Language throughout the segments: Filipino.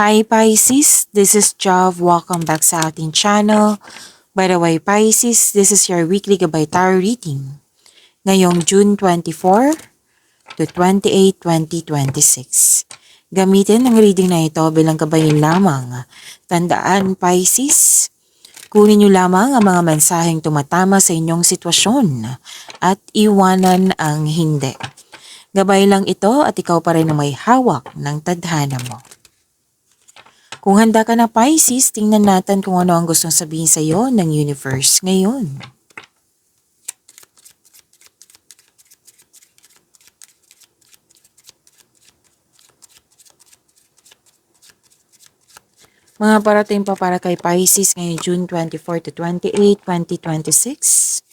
Hi Pisces, this is Jav. Welcome back sa ating channel. By the way, Pisces, this is your weekly Gabay Tarot reading. Ngayong June 24 to 28, 2026. Gamitin ang reading na ito bilang gabayin lamang. Tandaan, Pisces, kunin niyo lamang ang mga mensaheng tumatama sa inyong sitwasyon at iwanan ang hindi. Gabay lang ito at ikaw pa rin ang may hawak ng tadhana mo. Kung handa ka na Pisces, tingnan natin kung ano ang gustong sabihin sa iyo ng universe ngayon. Mga parating pa para kay Pisces ngayong June 24 to 28, 2026.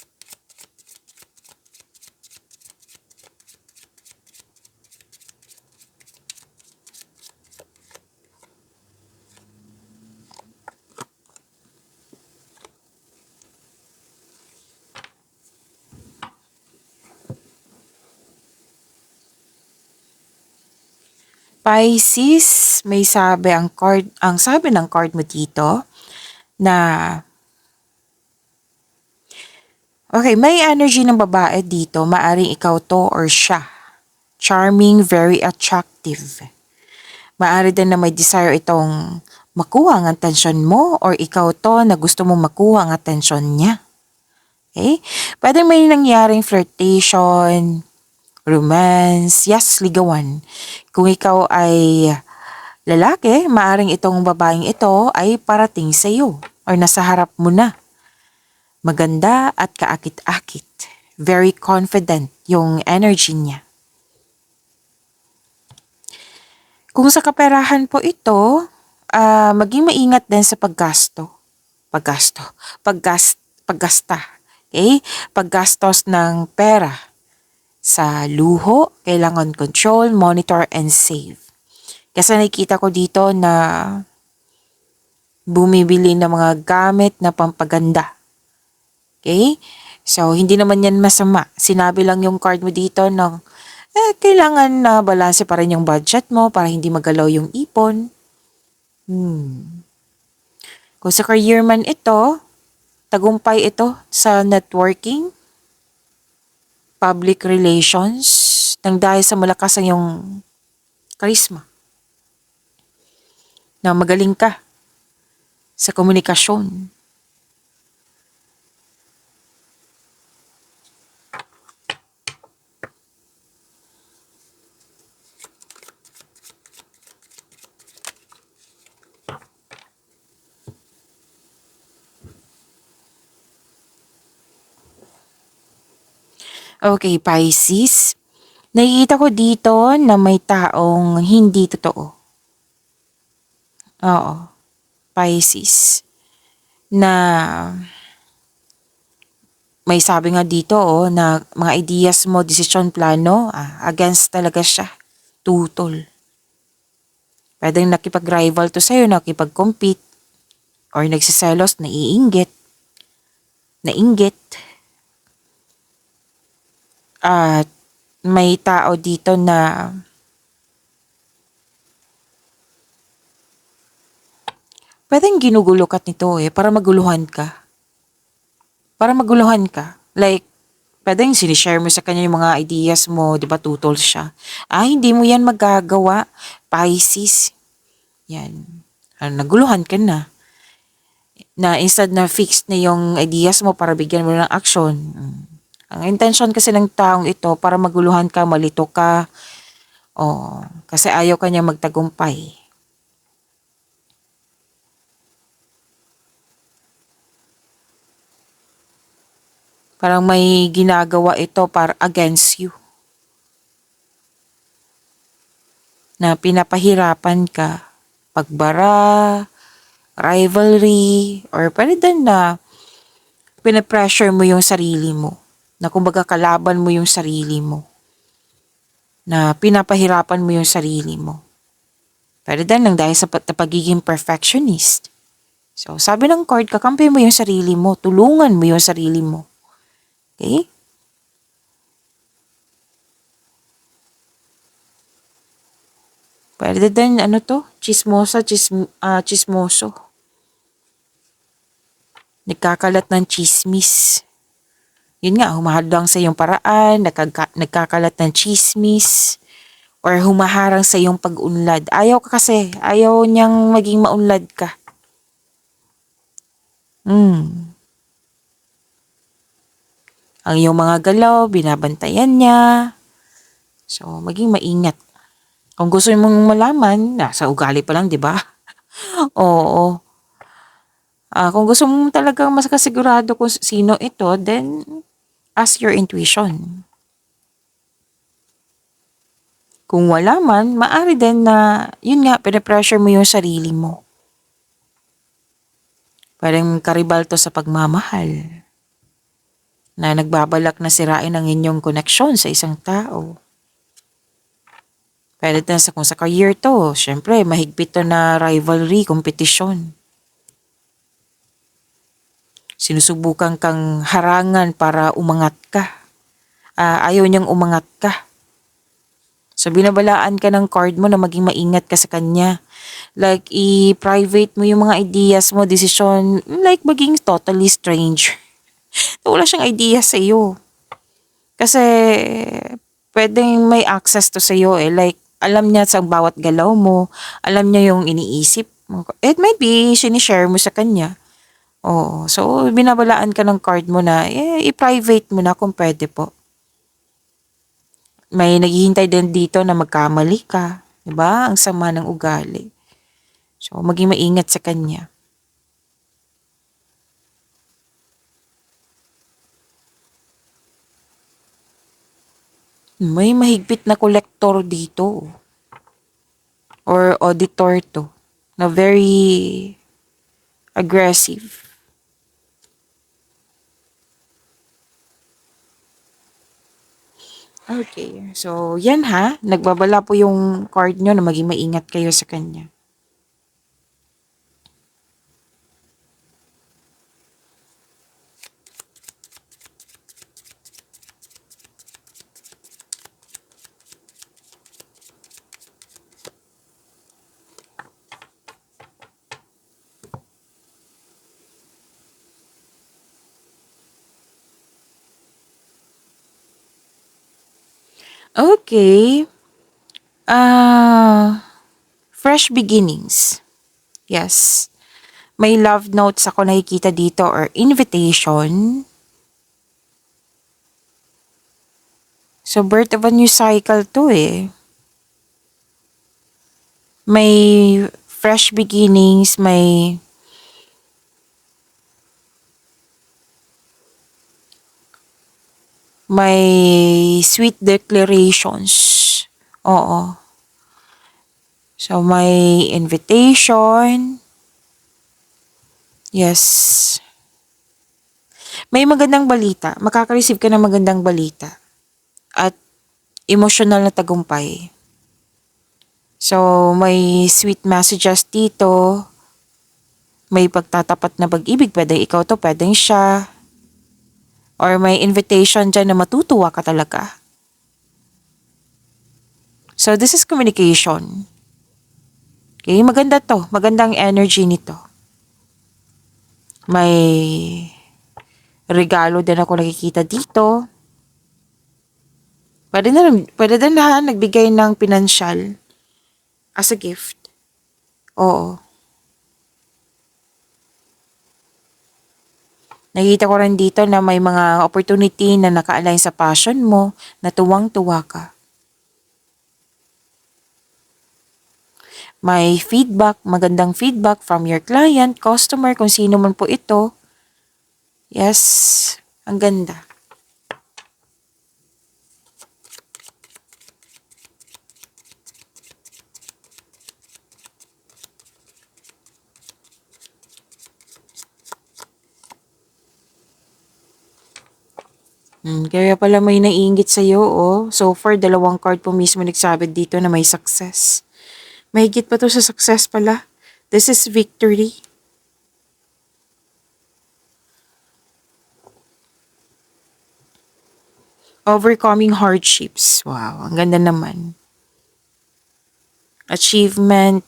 Pisces, may sabi ang sabi ng card mo dito na okay, may energy ng babae dito, maaring ikaw to or siya. Charming, very attractive. Maari din na may desire itong makuha ang atensyon mo or ikaw to na gusto mong makuha ang atensyon niya. Okay? Pwede may nangyaring flirtation, romance, yes, ligawan. Kung ikaw ay lalaki, maaring itong babaeng ito ay parating sa iyo or nasa harap mo na. Maganda at kaakit-akit. Very confident yung energy niya. Kung sa kaperahan po ito, maging maingat din sa paggasta. Okay? Paggastos ng pera. Sa luho, kailangan control, monitor, and save. Kasi nakikita ko dito na bumibili ng mga gamit na pampaganda. Okay? So, hindi naman yan masama. Sinabi lang yung card mo dito ng kailangan na balanse pa rin yung budget mo para hindi magalaw yung ipon. Kung sa career man ito, tagumpay ito sa networking, public relations, nang dahil sa malakas ang yung charisma. Na magaling ka sa komunikasyon. Okay, Pisces. Nakikita ko dito na may taong hindi totoo. Oo, Pisces. Na may sabi nga dito na mga ideas mo, desisyon, plano, against talaga siya. Tutol. Pwedeng nakipag-rival to sa'yo, nakipag-compete, or nagsiselos, naiinggit, nainggit. At may tao dito na pwedeng ginugulo ka nito para maguluhan ka. Like, pwedeng sinishare mo sa kanya yung mga ideas mo, di ba tutol siya. Hindi mo yan magagawa, Pisces. Yan. Naguluhan ka na. Na instead na fixed na yung ideas mo para bigyan mo ng action. Ang intention kasi ng taong ito para maguluhan ka, malito ka. Kasi ayaw ka niya magtagumpay. Parang may ginagawa ito para against you. Na pinapahirapan ka. Pagbara, rivalry, or pwede din na pinapressure mo yung sarili mo. Na kumbaga kalaban mo yung sarili mo. Na pinapahirapan mo yung sarili mo. Pwede din lang dahil sa pagiging perfectionist. So, sabi ng card, kakampi mo yung sarili mo. Tulungan mo yung sarili mo. Okay? Pwede din, ano to? Chismoso. Nagkakalat ng chismis. Yun nga, humahadlang sa iyong paraan, nagkakalat ng chismis, or humaharang sa iyong pag-unlad. Ayaw ka kasi, ayaw niyang maging maunlad ka. Mm. Ang iyong mga galaw, binabantayan niya. So, maging maingat. Kung gusto mong malaman, sa ugali pa lang, di ba? Oo. Kung gusto mong talagang mas kasigurado kung sino ito, then ask your intuition. Kung wala man, maaari din na, yun nga, pinapressure mo yung sarili mo. Parang karibal to sa pagmamahal. Na nagbabalak na sirain ang inyong koneksyon sa isang tao. Pwede din kung sa career to, syempre, mahigpit to na rivalry, kompetisyon. Sinusubukan kang harangan para umangat ka. Ayaw niyang umangat ka. So, binabalaan ka ng card mo na maging maingat ka sa kanya. Like, i-private mo yung mga ideas mo, desisyon, like maging totally stranger. Wala siyang idea sa iyo. Kasi, pwedeng may access to sa iyo eh. Like, alam niya sa bawat galaw mo, alam niya yung iniisip mo. It might be, sinishare mo sa kanya. Oo. So, binabalaan ka ng card mo na, i-private mo na kung pwede po. May naghihintay din dito na magkamali ka. Diba? Ang sama ng ugali. So, maging maingat sa kanya. May mahigpit na kolektor dito. Or auditor to. Na very aggressive. Okay. So, yan ha. Nagbabala po yung card nyo na maging maingat kayo sa kanya. Okay. Fresh beginnings. Yes. May love notes ako nakikita dito or invitation. So, birth of a new cycle to eh. May fresh beginnings, may sweet declarations. Oo. So, may invitation. Yes. May magandang balita. Makaka-receive ka ng magandang balita. At emotional na tagumpay. So, may sweet messages dito. May pagtatapat na pag-ibig. Pwedeng ikaw to, pwedeng siya. Or may invitation dyan na matutuwa ka talaga. So, this is communication. Okay, maganda to. Magandang energy nito. May regalo din ako nakikita dito. Pwede din na nagbigay ng pinansyal as a gift. Oo. Nakikita ko rin dito na may mga opportunity na naka-align sa passion mo, na tuwang-tuwa ka. May feedback, magandang feedback from your client, customer, kung sino man po ito. Yes, ang ganda. Kaya pala may naiinggit sa'yo, oh. So far, 2 card po mismo nagsabi dito na may success. Mahigit pa to sa success pala. This is victory. Overcoming hardships. Wow, ang ganda naman. Achievement.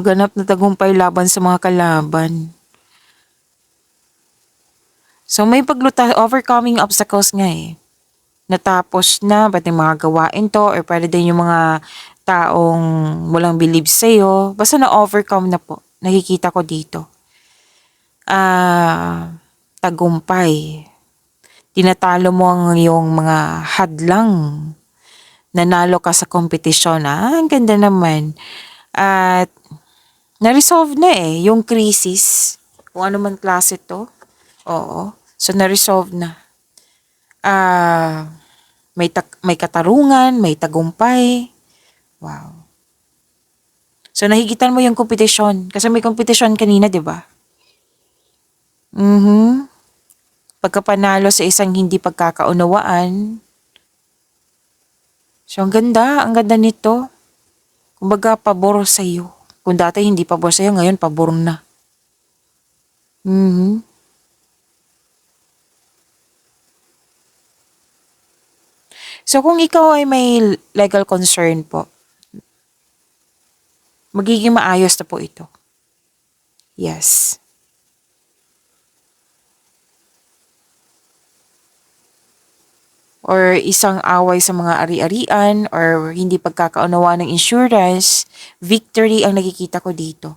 Ganap na tagumpay laban sa mga kalaban. So may overcoming obstacles nga eh. Natapos na, pati mga gawain to, or pwede din yung mga taong walang believe sa'yo. Basta na-overcome na po. Nakikita ko dito. Tagumpay. Tinatalo mo ang iyong mga hadlang. Nanalo ka sa kompetisyon. Ang ganda naman. At na-resolve na eh, yung crisis. Kung ano man klase to. Oo. So, na-resolve na. May katarungan, may tagumpay. Wow. So, nahigitan mo yung kompetisyon. Kasi may kompetisyon kanina, di ba? Pagkapanalo sa isang hindi pagkakaunawaan. So, ang ganda nito. Kumbaga, pabor sa iyo. Kung dati hindi pabor sa iyo, ngayon pabor na. So, kung ikaw ay may legal concern po, magiging maayos na po ito. Yes. Or isang away sa mga ari-arian or hindi pagkakaunawa ng insurance, victory ang nakikita ko dito.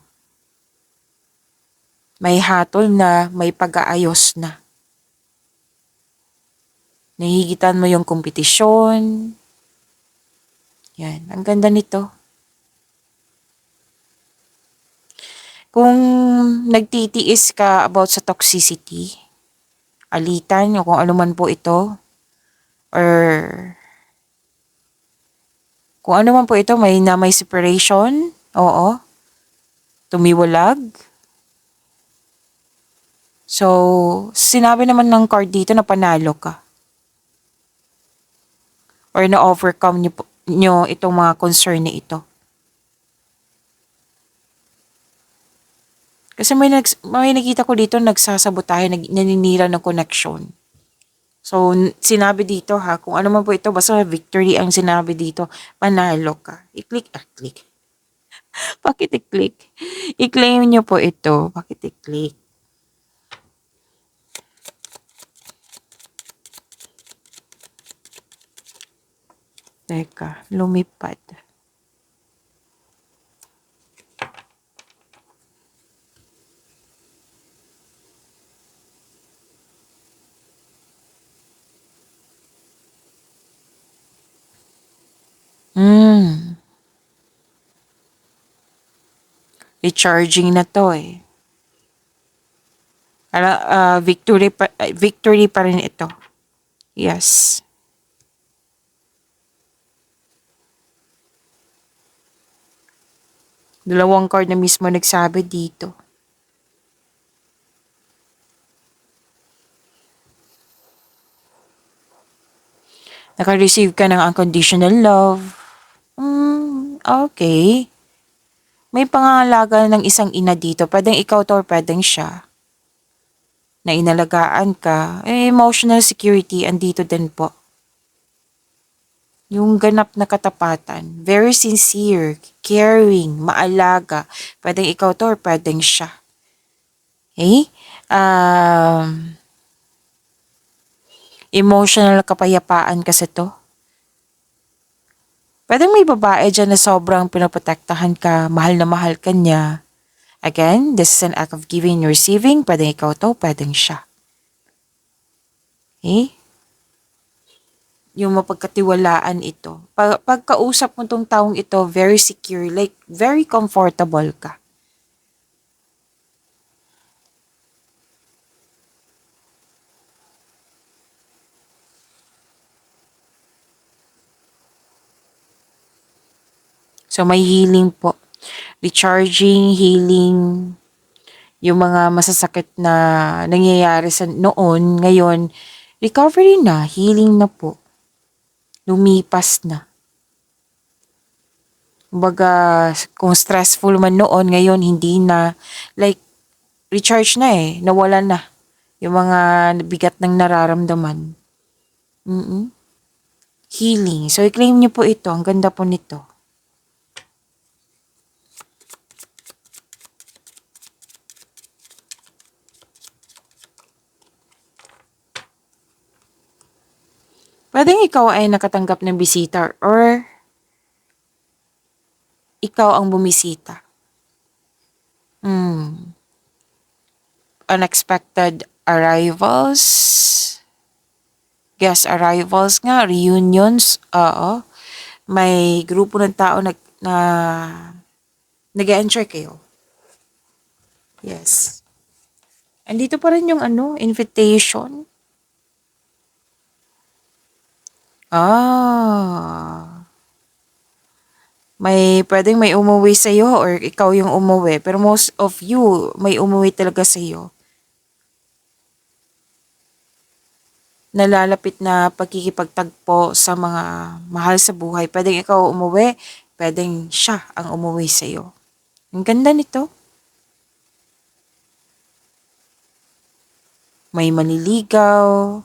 May hatol na, may pag-aayos na. Nahigitan mo yung kompetisyon. Yan, ang ganda nito. Kung nagtitiis ka about sa toxicity, alitan o kung ano man po ito, or kung ano man po ito, may separation, oo, tumiwalag. So, sinabi naman ng card dito na panalo ka. Or na-overcome nyo itong mga concern na ito. Kasi may nakita ko dito nagsasabotahe, naninira ng connection. So, sinabi dito kung ano man po ito, basta victory ang sinabi dito, panalo ka. I-click. Bakit i-click? I-claim nyo po ito. Bakit i-click? Teka, lumipad. Recharging na to eh. Victory pa rin ito. Yes. Dalawang card na mismo nagsabi dito. Naka-receive ka ng unconditional love. Okay. May pangangalaga ng isang ina dito. Pwedeng ikaw to or pwedeng siya. Na inalagaan ka. Emotional security andito din po. Yung ganap na katapatan. Very sincere, caring, maalaga. Pwedeng ikaw to or pwedeng siya. Okay? Emotional kapayapaan kasi to. Pwedeng may babae dyan na sobrang pinoprotektahan ka, mahal na mahal ka niya. Again, this is an act of giving and receiving. Pwedeng ikaw to, pwedeng siya. Okay? Yung mapagkatiwalaan ito. Pagkausap mo tong taong ito, very secure, like very comfortable ka. So may healing po. Recharging, healing, yung mga masasakit na nangyayari sa noon, ngayon, recovery na, healing na po. Lumipas na. Kumbaga, kung stressful man noon, ngayon hindi na. Like, recharge na eh, nawala na. Yung mga bigat ng nararamdaman. healing. So, i-claim niyo po ito. Ang ganda po nito. Pwedeng ikaw ay nakatanggap ng bisita or ikaw ang bumisita. Unexpected arrivals. Guest arrivals nga, reunions, oo. May grupo ng tao na nag-e-enjoy kayo. Yes. Andito pa rin yung invitation. Pwedeng may umuwi sa'yo or ikaw yung umuwi. Pero most of you, may umuwi talaga sa'yo. Nalalapit na pagkikipagtagpo sa mga mahal sa buhay. Pwedeng ikaw umuwi, pwedeng siya ang umuwi sa'yo. Ang ganda nito. May maniligaw,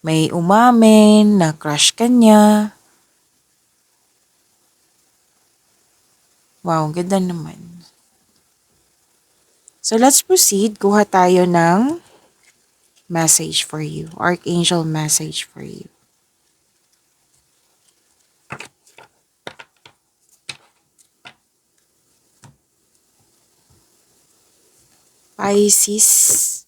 may umamin, na crush ka niya. Wow, ang ganda naman. So let's proceed. Kuha tayo ng message for you. Archangel message for you. Pisces.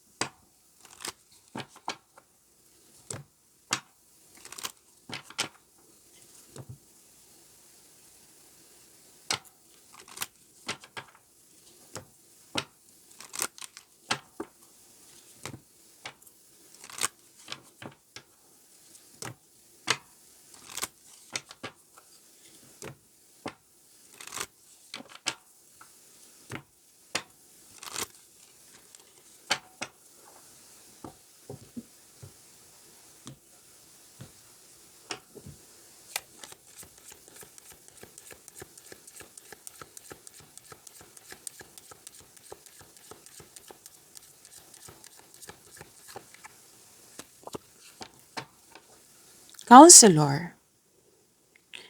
Counselor.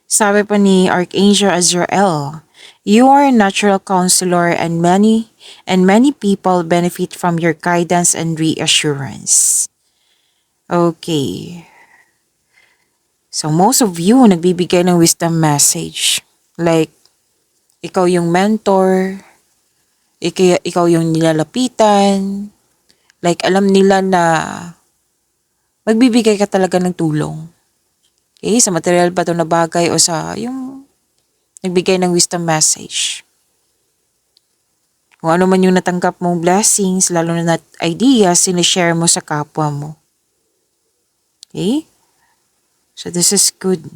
Sabi pa ni Archangel Azrael, you are a natural counselor and many people benefit from your guidance and reassurance. Okay. So most of you nagbibigay ng wisdom message. Like, ikaw yung mentor, ikaw yung nilalapitan. Like, alam nila na magbibigay ka talaga ng tulong. Okay, sa material ba ito na bagay o sa yung nagbigay ng wisdom message. Kung ano man yung natanggap mong blessings, lalo na ideas, sinishare mo sa kapwa mo. Okay? So this is good.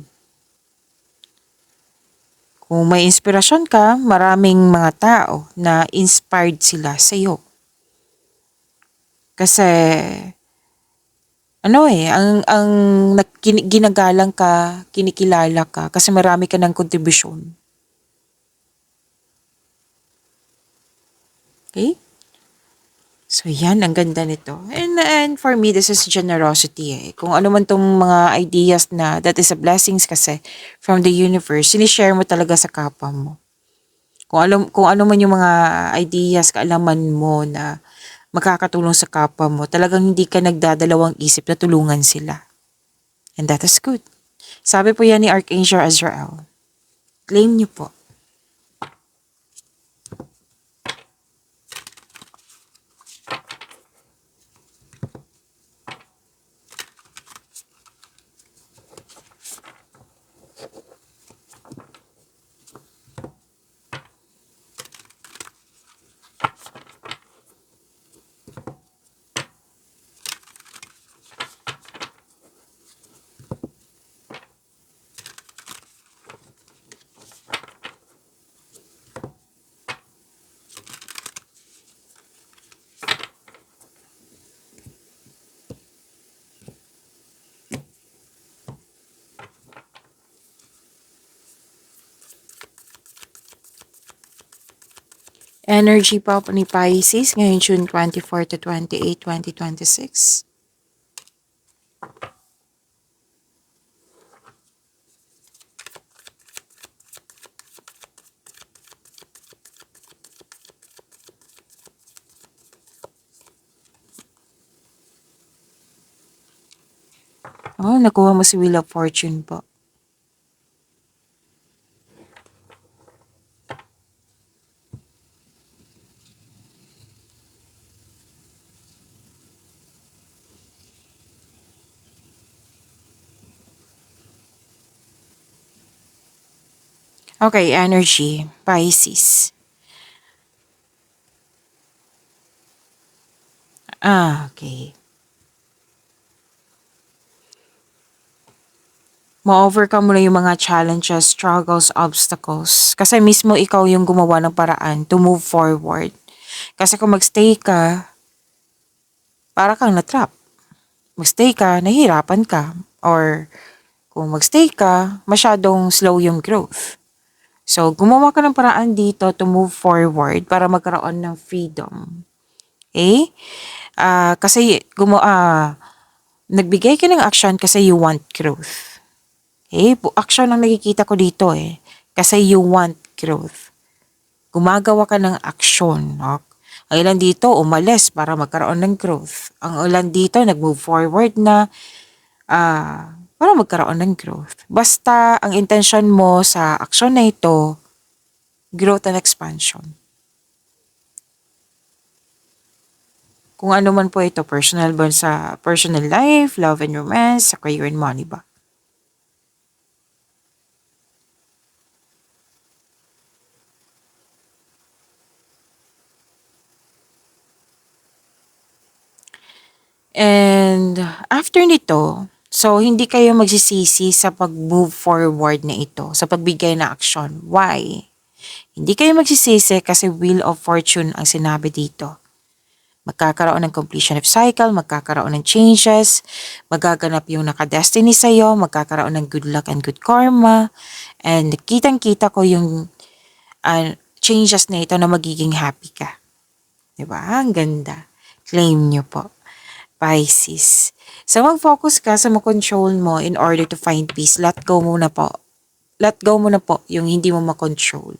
Kung may inspirasyon ka, maraming mga tao na inspired sila sa iyo. Kasi ginagalang ka, kinikilala ka kasi marami ka ng kontribusyon. Okay? So yan, ang ganda nito. And for me, this is generosity eh. Kung ano man tong mga ideas na that is a blessings kasi from the universe, sinishare mo talaga sa kapwa mo. Kung ano man yung mga ideas, kaalaman mo na makakatulong sa kapwa mo, talagang hindi ka nagdadalawang isip na tulungan sila. And that is good. Sabi po yan ni Archangel Azrael. Claim niyo po. Energy po ni Pisces ngayon June 24 to 28, 2026. Oh, nakuha mo si Wheel of Fortune po. Okay, energy, Pisces. Okay. Ma-overcome mo na yung mga challenges, struggles, obstacles. Kasi mismo ikaw yung gumawa ng paraan to move forward. Kasi kung magstay ka, para kang na-trap. Magstay ka, nahihirapan ka. Or kung magstay ka, masyadong slow yung growth. So, gumawa ka ng paraan dito to move forward para magkaroon ng freedom. Okay? Kasi nagbigay ka ng action kasi you want growth. Okay? Action ang nakikita ko dito eh. Kasi you want growth. Gumagawa ka ng action. No? Ang ilan dito, umalis para magkaroon ng growth. Ang ilan dito, nag-move forward na para magkaroon ng growth. Basta ang intention mo sa action na ito, growth and expansion. Kung ano man po ito, personal ba sa personal life, love and romance, sa career and money ba? And after nito, so hindi kayo magsisisi sa pag-move forward na ito, sa pagbigay na action. Why? Hindi kayo magsisisi kasi Wheel of Fortune ang sinabi dito. Magkakaroon ng completion of cycle, magkakaroon ng changes, magaganap yung nakadestiny sa'yo, magkakaroon ng good luck and good karma, and kitang-kita ko yung changes na ito na magiging happy ka. Diba? Ang ganda. Claim nyo po. Pisces. So, mag-focus ka sa control mo in order to find peace. Let go muna po. Let go muna po yung hindi mo makontrol.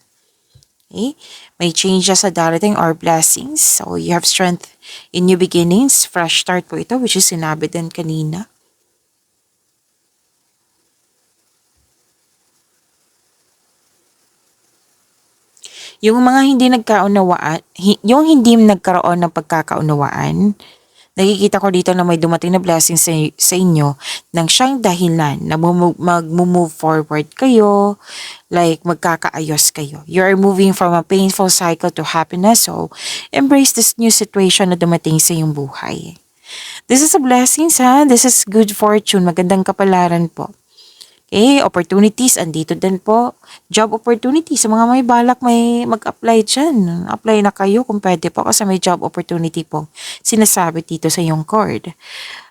Okay? May changes sa darating or blessings. So, you have strength in new beginnings. Fresh start po ito, which is sinabi din kanina. Yung mga hindi nagkaunawaan, yung hindi nagkaroon ng pagkakaunawaan, nakikita ko dito na may dumating na blessing sa inyo nang siyang dahilan na mag-move forward kayo, like magkakaayos kayo. You are moving from a painful cycle to happiness, so embrace this new situation na dumating sa iyong buhay. This is a blessing, ha? This is good fortune, magandang kapalaran po. Okay, opportunities, andito din po. Job opportunities, sa mga may balak may mag-apply dyan. Apply na kayo kung pwede po kasi may job opportunity po. Sinasabi dito sa iyong card.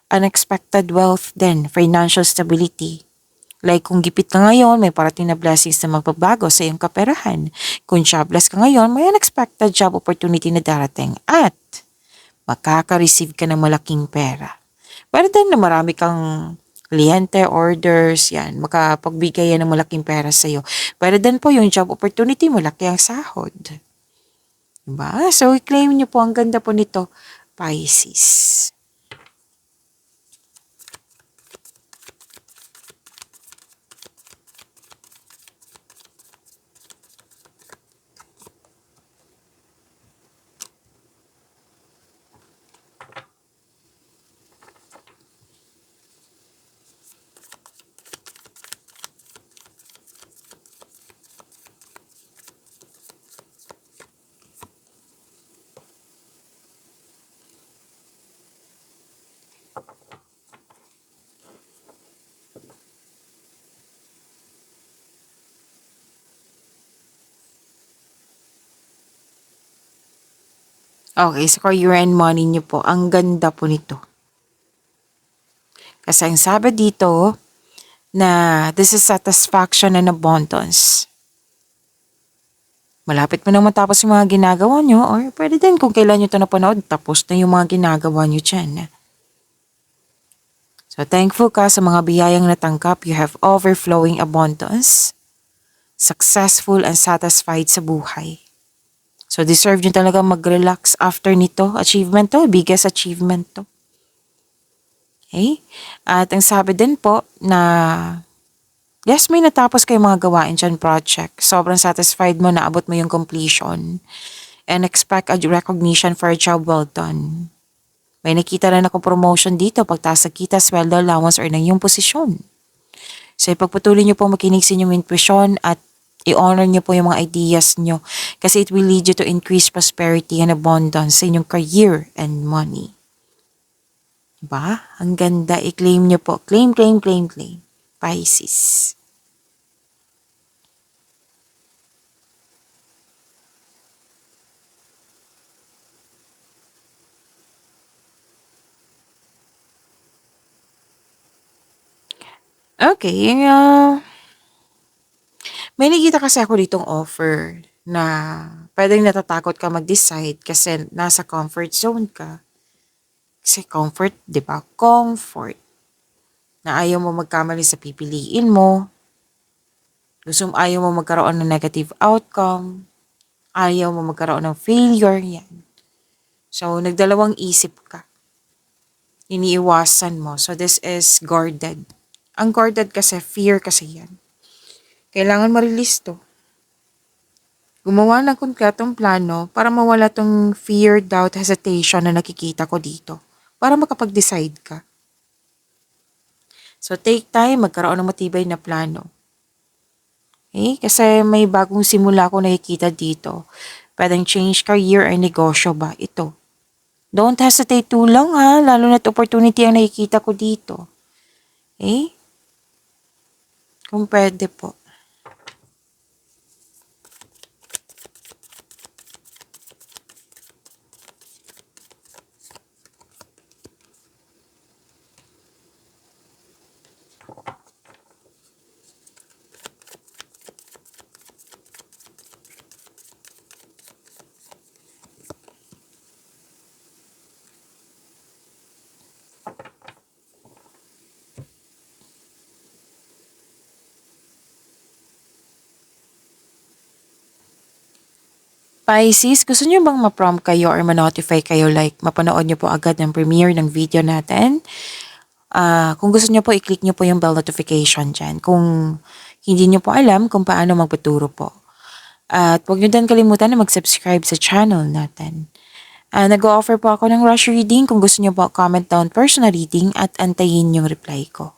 Unexpected wealth din, financial stability. Like kung gipit ka ngayon, may parating na blessings na magbabago sa iyong kaperahan. Kung jobless ka ngayon, may unexpected job opportunity na darating. At makaka-receive ka ng malaking pera. Pero din na marami kang kliyente, orders, yan, makapagbigay yan ng malaking pera sa'yo. Pero din po yung job opportunity, malaki ang sahod. Diba? So, i-claim nyo po, ang ganda po nito, Pisces. Okay, so career and money nyo po, ang ganda po nito. Kasi ang sabi dito, na this is satisfaction and abundance. Malapit mo nang matapos yung mga ginagawa nyo, or pwede din kung kailan nyo ito napanood, tapos na yung mga ginagawa nyo dyan. So, thankful ka sa mga biyayang natanggap. You have overflowing abundance, successful and satisfied sa buhay. So, deserve nyo talaga mag-relax after nito. Achievement to, biggest achievement to. Okay? At ang sabi din po na yes, may natapos kayong mga gawain dyan project. Sobrang satisfied mo na abot mo yung completion. And expect a recognition for a job well done. May nakita rin ako promotion dito, pagtaas sa kita, sweldo, allowance, or ng iyong posisyon. So ipagpatuloy niyo po makinig sa inyong intuition at i-honor niyo po yung mga ideas niyo kasi it will lead you to increase prosperity and abundance sa inyong career and money. Diba? Ang ganda. I-claim niyo po. Claim, claim, claim, claim. Pisces. Okay, may nakita kasi ako ditong offer na pwedeng natatakot ka mag-decide kasi nasa comfort zone ka. Kasi comfort, di ba? Comfort. Na ayaw mo magkamali sa pipiliin mo. Ayaw mo magkaroon ng negative outcome. Ayaw mo magkaroon ng failure. Yan. So, nagdalawang isip ka. Iniiwasan mo. So, this is guarded. Ang guarded kasi, fear kasi yan. Kailangan ma-release to. Gumawa ng konkretong plano para mawala tong fear, doubt, hesitation na nakikita ko dito. Para makapag-decide ka. So, take time, magkaroon ng matibay na plano. Okay? Kasi may bagong simula ako nakikita dito. Pwedeng change career or negosyo ba? Ito. Don't hesitate too long ha, lalo na't opportunity ang nakikita ko dito. Okay? Kung pwede po. Pisces, gusto niyo bang ma-prompt kayo or ma-notify kayo like mapanood niyo po agad ng premiere ng video natin? Kung gusto niyo po, i-click niyo po yung bell notification dyan. Kung hindi niyo po alam kung paano magpaturo po. At huwag niyo din kalimutan na mag-subscribe sa channel natin. Nag-o-offer po ako ng rush reading. Kung gusto niyo po, comment down personal reading at antayin yung reply ko.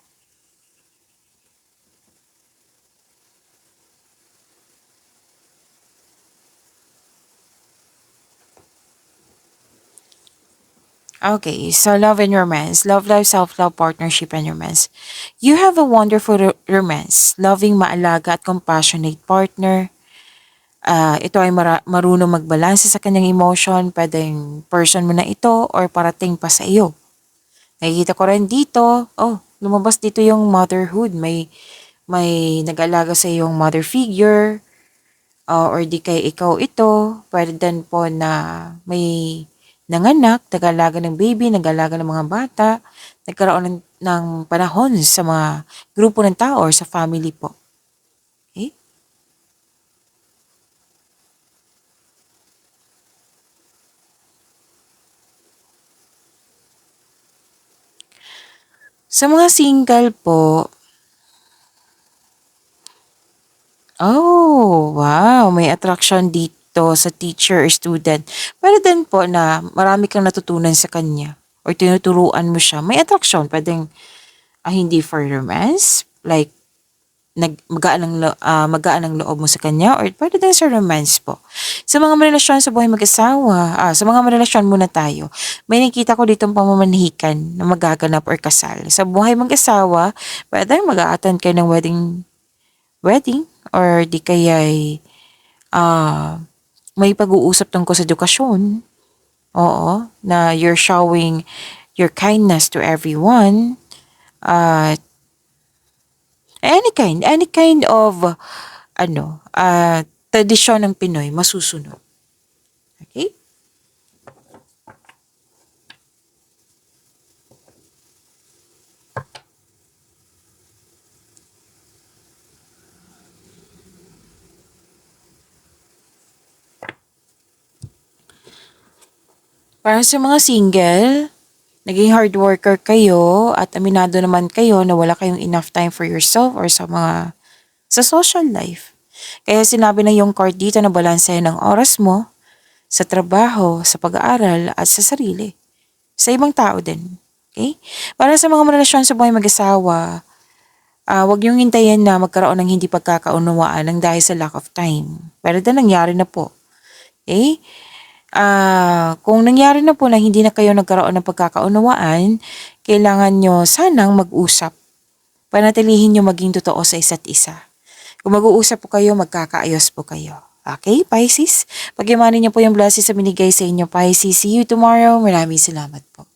Okay, so love and romance. Love life, self-love, partnership, and romance. You have a wonderful romance. Loving, maalaga at compassionate partner. Ito ay marunong magbalanse sa kanyang emotion. Pwedeng person mo na ito or parating pa sa iyo. Nakikita ko rin dito, lumabas dito yung motherhood. May nag-alaga sa iyong mother figure. Or di kay ikaw ito, pwede din po na may nanganak, nag-alaga ng baby, nag-alaga ng mga bata, nagkaroon ng panahon sa mga grupo ng tao or sa family po. Okay? Sa mga single po, wow, may attraction dito sa teacher or student. Pwede din po na marami kang natutunan sa kanya or tinuturuan mo siya. May attraction, pwedeng hindi for romance, like magaan ang loob mo sa kanya or pwede din sa romance po. Sa mga relasyon sa buhay mag-asawa, sa mga relasyon muna tayo, may nakita ko ditong pamamanhikan na magaganap or kasal. Sa buhay mag-asawa, pwede mag-a-attend kayo ng wedding or di kaya'y may pag-uusap tungkol sa edukasyon. Oo, na you're showing your kindness to everyone. At any kind of tradisyon ng Pinoy masusunod. Okay? Para sa mga single, naging hard worker kayo at aminado naman kayo na wala kayong enough time for yourself or sa social life. Kaya sinabi na yung card dito na balansehin ang oras mo sa trabaho, sa pag-aaral at sa sarili. Sa ibang tao din. Okay? Para sa mga relasyon sa buhay mag-asawa, huwag niyong hintayin na magkaroon ng hindi pagkakaunawaan ng dahil sa lack of time. Pero nangyari na po. Okay? Kung nangyari na po na hindi na kayo nagkaroon ng pagkakaunawaan, kailangan nyo sanang mag-usap. Panatilihin nyo maging totoo sa isa't isa. Kung mag-uusap po kayo, magkakaayos po kayo. Okay, Pisces? Pagyamanin niyo po yung blessings sa binigay sa inyo, Pisces. See you tomorrow. Maraming salamat po.